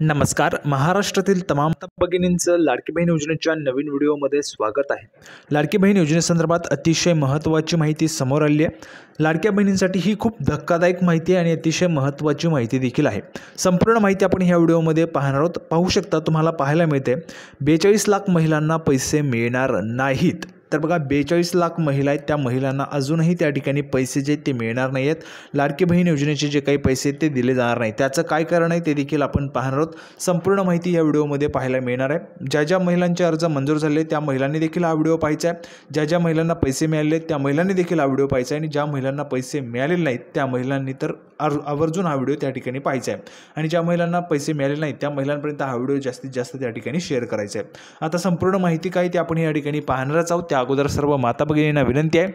नमस्कार. महाराष्ट्रातील तमाम भगिनींचं लाडकी बहीण योजनेच्या नवीन व्हिडिओमध्ये स्वागत आहे. लाडकी बहीण योजनेसंदर्भात अतिशय महत्त्वाची माहिती समोर आली आहे. लाडक्या बहिणींसाठी ही खूप धक्कादायक माहिती आहे आणि अतिशय महत्त्वाची माहिती देखील आहे. संपूर्ण माहिती आपण ह्या व्हिडिओमध्ये पाहणार आहोत. पाहू शकता, तुम्हाला पाहायला मिळते 42 लाख महिलांना पैसे मिळणार नाहीत. तर बघा, 42 लाख महिला आहेत, त्या महिलांना अजूनही त्या ठिकाणी पैसे जे ते मिळणार नाही आहेत. लाडकी बहीण योजनेचे जे काही पैसे ते दिले जाणार नाही. त्याचं काय कारण आहे ते देखील आपण पाहणार आहोत. संपूर्ण माहिती या व्हिडिओमध्ये पाहायला मिळणार आहे. ज्या ज्या महिलांचे अर्ज मंजूर झाले त्या महिलांनी देखील हा व्हिडिओ पाहायचा आहे. ज्या ज्या महिलांना पैसे मिळाले त्या महिलांनी देखील हा व्हिडिओ पाहायचा आहे. आणि ज्या महिलांना पैसे मिळालेले नाहीत त्या महिलांनी तर आवर्जून हा व्हिडिओ त्या ठिकाणी पाहायचा आहे. आणि ज्या महिलांना पैसे मिळालेले नाहीत त्या महिलांपर्यंत हा व्हिडिओ जास्तीत जास्त त्या ठिकाणी शेअर करायचा आहे. आता संपूर्ण माहिती काय ते आपण या ठिकाणी पाहणारच आहोत. त्या अगोदर सर्व माता भगिनींना विनंती आहे,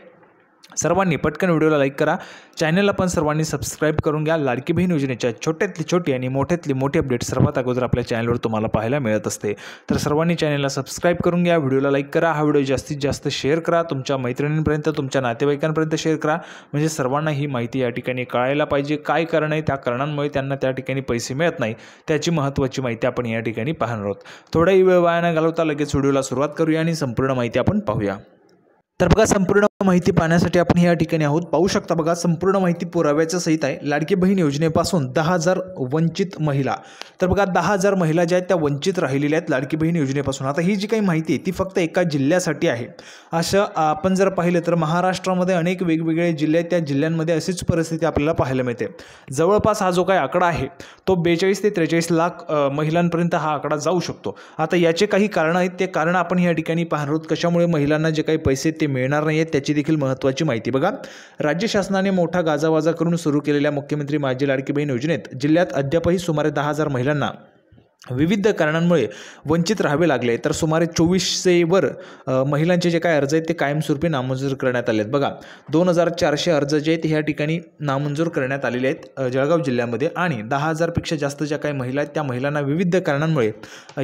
सर्वांनी पटकन व्हिडिओला लाईक करा. चॅनलला पण सर्वांनी सबस्क्राईब करून घ्या. लाडकी बहीण योजनेच्या छोट्यातली छोटी आणि मोठ्यातली मोठी अपडेट सर्वात अगोदर आपल्या चॅनलवर तुम्हाला पाहायला मिळत असते. तर सर्वांनी चॅनलला सबस्क्राईब करून घ्या, व्हिडिओला लाईक करा, हा व्हिडिओ जास्तीत जास्त शेअर करा, तुमच्या मैत्रिणींपर्यंत, तुमच्या नातेवाईकांपर्यंत शेअर करा. म्हणजे सर्वांना ही माहिती या ठिकाणी कळायला पाहिजे. काय कारण आहे, त्या कारणांमुळे त्यांना त्या ठिकाणी पैसे मिळत नाही, त्याची महत्त्वाची माहिती आपण या ठिकाणी पाहणार आहोत. थोडाही वेळ वाया न घालवता लगेच व्हिडिओला सुरुवात करूया आणि संपूर्ण माहिती आपण पाहूया. तर बघा, संपूर्ण माहिती पाहण्यासाठी आपण या ठिकाणी आहोत. पाहू शकता बघा, संपूर्ण माहिती पुराव्याच्या सहित आहे. लाडकी बहीण योजनेपासून 10,000 वंचित महिला. तर बघा, 10,000 महिला ज्या आहेत त्या वंचित राहिलेल्या आहेत लाडकी बहीण योजनेपासून. आता ही जी काही माहिती आहे ती फक्त एका जिल्ह्यासाठी आहे. असं आपण जर पाहिलं तर महाराष्ट्रामध्ये अनेक वेगवेगळे जिल्हे आहेत. त्या जिल्ह्यांमध्ये अशीच परिस्थिती आपल्याला पाहायला मिळते. जवळपास हा जो काही आकडा आहे तो 42 ते 43 लाख महिलांपर्यंत हा आकडा जाऊ शकतो. आता याचे काही कारणं आहेत, ते कारण आपण या ठिकाणी पाहणार आहोत. कशामुळे महिलांना जे काही पैसे ते मिळणार नाही आहेत त्याची देखील महत्त्वाची माहिती. बघा, राज्य शासनाने मोठा गाजावाजा करून सुरू केलेल्या मुख्यमंत्री माझी लाडकी बहीण योजनेत जिल्ह्यात अद्यापही सुमारे 10,000 महिलांना विविध कारणांमुळे वंचित राहावे लागले. तर सुमारे 2400 महिलांचे जे काय अर्ज आहेत ते कायमस्वरूपी नामंजूर करण्यात आले आहेत. बघा, 2400 अर्ज जे आहेत ह्या ठिकाणी नामंजूर करण्यात आलेले आहेत जळगाव जिल्ह्यामध्ये. आणि 10,000पेक्षा जास्त ज्या काही महिला आहेत त्या महिलांना विविध कारणांमुळे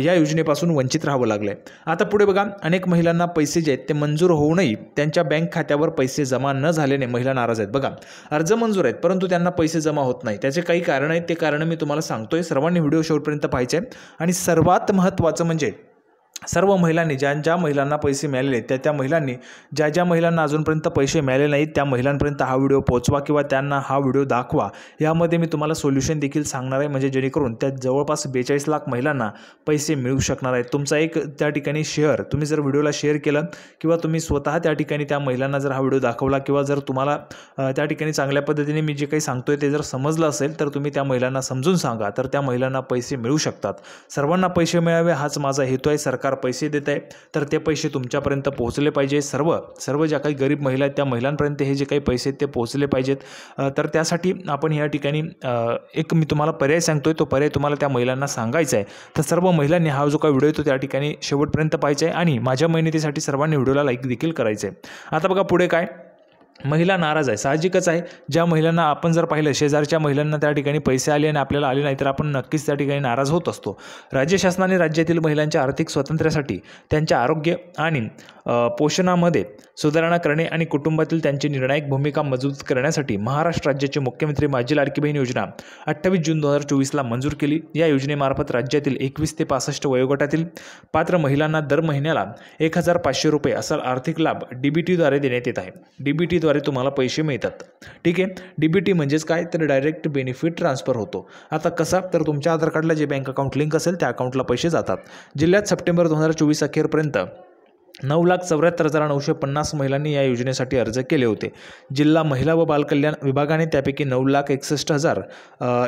या योजनेपासून वंचित राहावं लागलं आहे. आता पुढे बघा, अनेक महिलांना पैसे जे आहेत ते मंजूर होऊनही त्यांच्या बँक खात्यावर पैसे जमा न झाल्याने महिला नाराज आहेत. बघा, अर्ज मंजूर आहेत परंतु त्यांना पैसे जमा होत नाही. त्याचे काही कारण आहेत, ते कारण मी तुम्हाला सांगतोय. सर्वांनी व्हिडिओ शेवटपर्यंत पाहायचे आहे. आणि सर्वात महत्त्वाचं म्हणजे सर्व महिलांनी, ज्या महिलांना पैसे मिळालेले त्या महिलांनी, ज्या महिलांना अजूनपर्यंत पैसे मिळाले नाहीत त्या महिलांपर्यंत हा व्हिडिओ पोहोचवा किंवा त्यांना हा व्हिडिओ दाखवा. यामध्ये मी तुम्हाला सोल्युशन देखील सांगणार आहे, म्हणजे जेणेकरून त्या जवळपास 42 लाख महिलांना पैसे मिळू शकणार आहेत. तुमचा एक त्या ठिकाणी शेअर, तुम्ही जर व्हिडिओला शेअर केलं किंवा तुम्ही स्वतः त्या ठिकाणी त्या महिलांना जर हा व्हिडिओ दाखवला किंवा जर तुम्हाला त्या ठिकाणी चांगल्या पद्धतीने मी जे काही सांगतोय ते जर समजलं असेल तर तुम्ही त्या महिलांना समजून सांगा, तर त्या महिलांना पैसे मिळू शकतात. सर्वांना पैसे मिळावे हाच माझा हेतू आहे. सरकार पैसे देत आहे तर ते पैसे तुमच्यापर्यंत पोहोचले पाहिजे. सर्व ज्या काही गरीब महिला आहेत त्या महिलांपर्यंत हे जे काही पैसे आहेत ते पोहोचले पाहिजेत. तर त्यासाठी आपण या ठिकाणी एक मी तुम्हाला पर्याय सांगतोय, तो पर्याय तुम्हाला त्या महिलांना सांगायचा आहे. तर सर्व महिलांनी हा जो काही व्हिडिओ तो त्या ठिकाणी शेवटपर्यंत पाहायचा आहे आणि माझ्या मेहनतीसाठी सर्वांनी व्हिडिओला लाईक देखील करायचं आहे. आता बघा, पुढे काय, महिला नाराज आहे, साहजिकच आहे. ज्या महिलांना आपण जर पाहिलं, शेजारच्या महिलांना त्या ठिकाणी पैसे आले आणि आपल्याला आले नाही तर आपण नक्कीच त्या ठिकाणी नाराज होत असतो. राज्य शासनाने राज्यातील महिलांच्या आर्थिक स्वातंत्र्यासाठी त्यांच्या आरोग्य आणि पोषणामध्ये सुधारणा करणे आणि कुटुंबातील त्यांची निर्णायक भूमिका मजबूत करण्यासाठी महाराष्ट्र राज्याचे मुख्यमंत्री माझी लाडकी बहीण योजना 28 जून 2024ला मंजूर केली. या योजनेमार्फत राज्यातील 21 ते 65 वयोगटातील पात्र महिलांना दर महिन्याला 1,500 रुपये असा आर्थिक लाभ DBTद्वारे देण्यात येत आहे. DBTद्वारे तुम्हाला पैसे मिळतात. ठीक आहे, DBT म्हणजेच काय, तर डायरेक्ट बेनिफिट ट्रान्सफर होतो. आता कसा, तर तुमच्या आधार कार्डला जे बँक अकाउंट लिंक असेल त्या अकाउंटला पैसे जातात. जिल्ह्यात सप्टेंबर 2024 अखेरपर्यंत 9,74,950 महिलांनी या योजनेसाठी अर्ज केले होते. जिल्हा महिला व बालकल्याण विभागाने त्यापैकी 9,61,000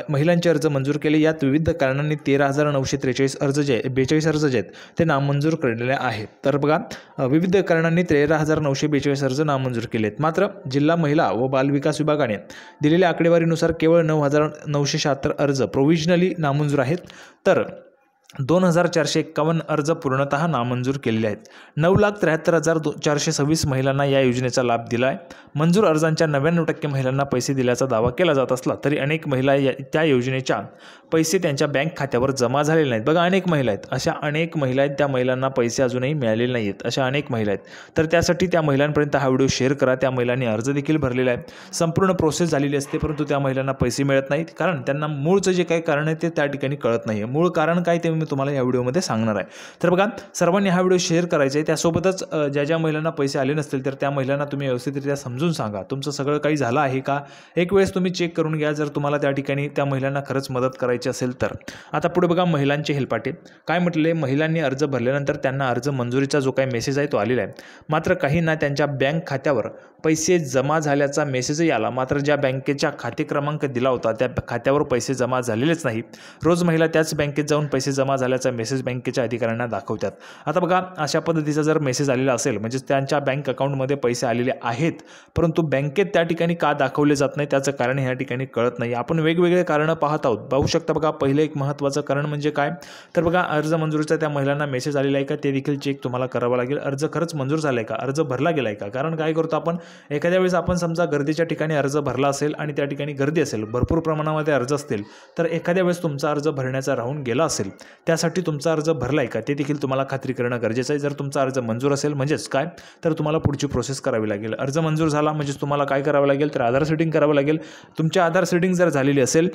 महिलांचे अर्ज मंजूर केले. यात विविध कारणांनी 13,943 अर्ज जे 42 अर्ज जे आहेत ते नामंजूर केलेले आहेत. तर बघा, विविध कारणांनी 13,942 अर्ज नामंजूर केले आहेत. मात्र जिल्हा महिला व बालविकास विभागाने दिलेल्या आकडेवारीनुसार केवळ 9,976 अर्ज प्रोव्हिजनली नामंजूर आहेत. तर 2451 अर्ज पूर्णतः नामंजूर केलेले आहेत. 9,73,426 महिलांना या योजनेचा लाभ दिला आहे. मंजूर अर्जांच्या 99% महिलांना पैसे दिल्याचा दावा केला जात असला तरी अनेक महिला त्या योजनेच्या पैसे त्यांच्या बँक खात्यावर जमा झालेले नाहीत. बघा, अनेक महिला आहेत, अशा अनेक महिला आहेत, त्या महिलांना पैसे अजूनही मिळालेले नाही आहेत. अशा अनेक महिला आहेत. तर त्यासाठी त्या महिलांपर्यंत हा व्हिडिओ शेअर करा. त्या महिलांनी अर्ज देखील भरलेला आहे. संपूर्ण प्रोसेस झालेली असते, परंतु त्या महिलांना पैसे मिळत नाहीत कारण त्यांना मूळचं जे काही कारण आहे ते त्या ठिकाणी कळत नाही आहे. मूळ कारण काय ते मी तुम्हाला या व्हिडिओमध्ये सांगणार आहे. तर बघा, सर्वांनी हा व्हिडिओ शेअर करायचा आहे. त्यासोबतच ज्या महिलांना पैसे आले नसतील तर त्या महिलांना तुम्ही व्यवस्थितरित्या समजून सांगा तुमचं सगळं काही झालं आहे का. एक वेळेस तुम्ही चेक करून घ्या जर तुम्हाला त्या ठिकाणी त्या महिलांना खरंच मदत करायची असेल तर. आता पुढे बघा, महिलांचे हेलपाटे काय म्हटले. महिलांनी अर्ज भरल्यानंतर त्यांना अर्ज मंजुरीचा जो काही मेसेज आहे तो आलेला आहे. मात्र काहींना त्यांच्या बँक खात्यावर पैसे जमा झाल्याचा मेसेजही आला. मात्र ज्या बँकेच्या खाते क्रमांक दिला होता त्या खात्यावर पैसे जमा झालेलेच नाही. रोज महिला त्याच बँकेत जाऊन पैसे जमा झाल्याचा मेसेज बँकेच्या अधिकाऱ्यांना दाखवतात. आता बघा, अशा पद्धतीचा जर मेसेज आलेला असेल म्हणजे त्यांच्या बँक अकाउंटमध्ये पैसे आलेले आहेत, परंतु बँकेत त्या ठिकाणी का दाखवले जात नाही त्याचं कारण ह्या ठिकाणी कळत नाही. आपण वेगवेगळे कारणं पाहत आहोत. पाहू शकता बघा, पहिलं एक महत्त्वाचं कारण म्हणजे काय तर बघा, अर्ज मंजुरीचा त्या महिलांना मेसेज आलेला आहे का ते देखील चेक तुम्हाला करावं लागेल. अर्ज खरंच मंजूर झाला आहे का, अर्ज भरला गेला आहे का. कारण काय करतो आपण, एखाद्या वेळेस आपण समजा गर्दीच्या ठिकाणी अर्ज भरला असेल आणि त्या ठिकाणी गर्दी असेल, भरपूर प्रमाणामध्ये अर्ज असतील, तर एखाद्या वेळेस तुमचा अर्ज भरण्याचा राहून गेला असेल. त्यासाठी तुमचा अर्ज भरला आहे का ते देखील तुम्हाला खात्री करणं गरजेचं आहे. जर तुमचा अर्ज मंजूर असेल म्हणजेच काय तर तुम्हाला पुढची प्रोसेस करावी लागेल. अर्ज मंजूर झाला म्हणजेच तुम्हाला काय करावं लागेल तर आधार सेटिंग करावं लागेल. तुमची आधार सेटिंग जर झालेली असेल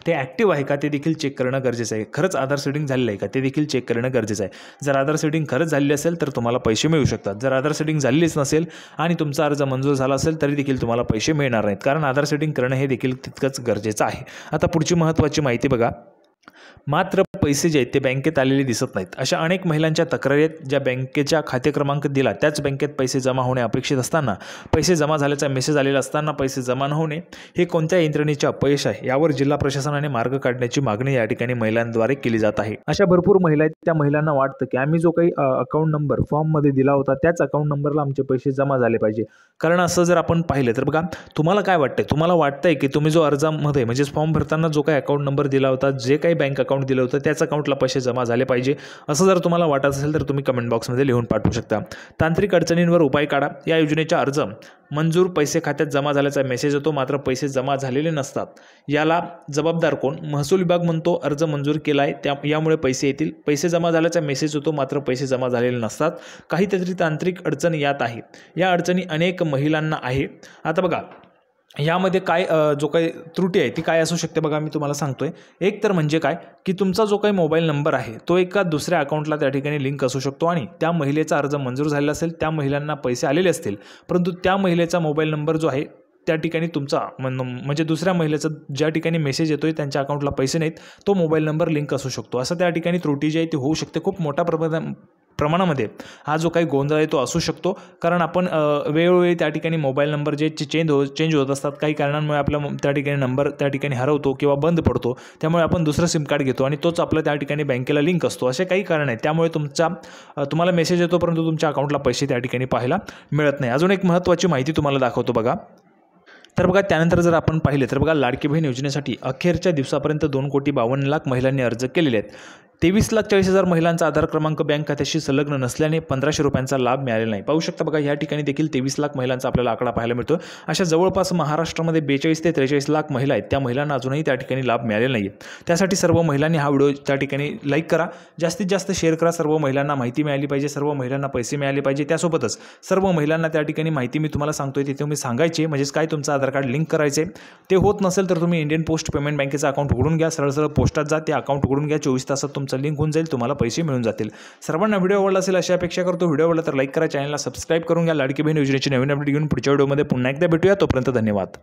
ते ॲक्टिव्ह आहे का ते देखील चेक करणं गरजेचं आहे. खरंच आधार सेटिंग झालेलं आहे का ते देखील चेक करणं गरजेचं आहे. जर आधार सेटिंग खरंच झालेली असेल तर तुम्हाला पैसे मिळू शकतात. जर आधार सेटिंग झालेलीच नसेल आणि तुमचा अर्ज मंजूर झाला असेल तरी देखील तुम्हाला पैसे मिळणार नाहीत. कारण आधार सेटिंग करणं हे देखील तितकंच गरजेचं आहे. आता पुढची महत्त्वाची माहिती बघा, मात्र पैसे जे आहेत ते बँकेत आलेले दिसत नाहीत. अशा अनेक महिलांच्या तक्रारी आहेत. ज्या बँकेच्या खाते क्रमांक दिला त्याच बँकेत पैसे जमा होणे अपेक्षित असताना पैसे जमा झाल्याचा मेसेज आलेला असताना पैसे जमा न होणे हे कोणत्या यंत्रणेचे अपयश आहे यावर जिल्हा प्रशासनाने मार्ग काढण्याची मागणी या ठिकाणी महिलांद्वारे केली जात आहे. अशा भरपूर महिला आहेत. त्या महिलांना वाटतं की आम्ही जो काही अकाउंट नंबर फॉर्ममध्ये दिला होता त्याच अकाउंट नंबरला आमचे पैसे जमा झाले पाहिजे. कारण असं जर आपण पाहिलं तर बघा, तुम्हाला काय वाटतंय, तुम्हाला वाटतंय की तुम्ही जो अर्जामध्ये म्हणजेच फॉर्म भरताना जो काही अकाउंट नंबर दिला होता, जे काही बँक अकाउंट दिलं होतं त्याच अकाउंटला पैसे जमा झाले पाहिजे असं जर तुम्हाला वाटत असेल तर तुम्ही कमेंट बॉक्समध्ये लिहून पाठवू शकता. तांत्रिक अडचणींवर उपाय काढा. या योजनेचा अर्ज मंजूर, पैसे खात्यात जमा झाल्याचा मेसेज येतो मात्र पैसे जमा झालेले नसतात. याला जबाबदार कोण? महसूल विभाग म्हणतो अर्ज मंजूर केला आहे यामुळे पैसे येतील. पैसे जमा झाल्याचा मेसेज येतो मात्र पैसे जमा झालेले नसतात. काहीतरी तांत्रिक अडचण यात आहे. या अडचणी अनेक महिलांना आहे. आता बघा, यामध्ये काय जो काही त्रुटी आहे ती काय असू शकते बघा, मी तुम्हाला सांगतोय. एक तर म्हणजे काय की तुमचा जो काही मोबाईल नंबर आहे तो एका दुसऱ्या अकाउंटला त्या ठिकाणी लिंक असू शकतो आणि त्या महिलेचा अर्ज मंजूर झालेला असेल, त्या महिलांना पैसे आलेले असतील, परंतु त्या महिलेचा मोबाईल नंबर जो आहे त्या ठिकाणी तुमचा म्हणजे दुसऱ्या महिलेचा ज्या ठिकाणी मेसेज येतोय त्यांच्या अकाउंटला पैसे नाहीत, तो मोबाईल नंबर लिंक असू शकतो. असं त्या ठिकाणी त्रुटी जी आहे ती होऊ शकते. खूप मोठ्या प्रमाणामध्ये हा जो काही गोंधळ आहे तो असू शकतो. कारण आपण वेळोवेळी त्या ठिकाणी मोबाईल नंबर जे चेंज होत असतात. काही कारणांमुळे आपला त्या ठिकाणी नंबर त्या ठिकाणी हरवतो किंवा बंद पडतो. त्यामुळे आपण दुसरं सिम कार्ड घेतो आणि तोच आपला त्या ठिकाणी बँकेला लिंक असतो. असे काही कारण आहेत. त्यामुळे तुम्हाला मेसेज येतो परंतु तुमच्या अकाउंटला पैसे त्या ठिकाणी पाहायला मिळत नाही. अजून एक महत्त्वाची माहिती तुम्हाला दाखवतो बघा. तर बघा, त्यानंतर जर आपण पाहिले तर बघा, लाडकी बहीण योजनेसाठी अखेरच्या दिवसापर्यंत 2,52,00,000 महिलांनी अर्ज केलेले आहेत. 23,40,000 महिलांचा आधार क्रमांक बँक खात्याशी संलग्न नसल्याने 1,500 रुपयांचा लाभ मिळालेला नाही. पाहू शकता बघा, या ठिकाणी देखील 23,00,000 महिलांचा आपल्याला आकडा पाहायला मिळतो. अशा जवळपास महाराष्ट्रामध्ये 42 ते 43,00,000 महिला आहेत. त्या महिलांना अजूनही त्या ठिकाणी लाभ मिळालेला नाही. त्यासाठी सर्व महिलांनी हा व्हिडिओ त्या ठिकाणी लाईक करा, जास्तीत जास्त शेअर करा. सर्व महिलांना माहिती मिळाली पाहिजे, सर्व महिलांना पैसे मिळाले पाहिजे. त्यासोबतच सर्व महिलांना त्या ठिकाणी माहिती मी तुम्हाला सांगतोय तिथे तुम्ही सांगायचे म्हणजेच काय तुमचं आधार कार्ड लिंक करायचे. ते होत नसेल तर तुम्ही इंडियन पोस्ट पेमेंट बँकेचं अकाउंट उघडून घ्या. सरळ पोस्टात जा, ते अकाउंट उघडून घ्या. 24 तासात तुमचं लिंक होऊन जाईल, तुम्हाला पैसे मिळून जातील. सर्वांना व्हिडिओ आवडला असेल अशी अपेक्षा करतो. व्हिडिओ आवडला तर लाईक करा, चॅनलला सबस्क्राईब करून घ्या. लाडकी बहीण योजनेची नवीन अपडेट घेऊन पुढच्या व्हिडिओमध्ये पुन्हा एकदा भेटूया. तोपर्यंत धन्यवाद.